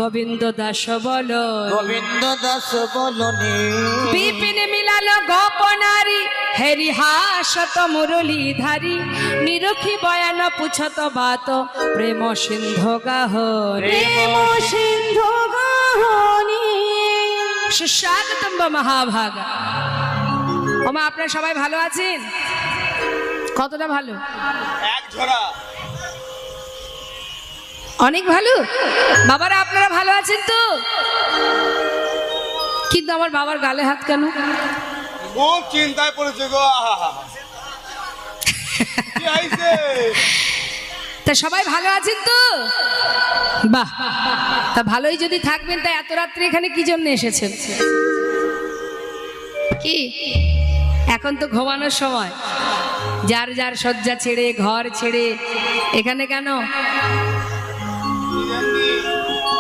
গোবিন্দ দাস বল, গোবিন্দ দাস বলনি বিপিন মিলালো গোপনারী, হেরি হাসত মুরলীধারী, নিরখি বয়ান পুছত বাত, প্রেম সিন্ধু গাহরি, প্রেম সিন্ধু গাহনি। সুস্বাগতম মহাভাগা। ওমা, আপনারা সবাই ভালো আছেন? কতটা ভালো? এক ঝরা অনেক ভালো। বাবারা আপনারা ভালো আছেন তো? কিন্তু আমার বাবার গালে হাত কেন? খুব চিন্তায় পড়েছে গো। কি হইছে? তা সবাই ভালো আছেন তো? বাহ, তা ভালোই যদি থাকবেন, তা এত রাত্রে এখানে কি জন্য এসেছেন? কি এখন তো ঘুমানোর সময়, যার যার শয্যা ছেড়ে ঘর ছেড়ে এখানে কেন?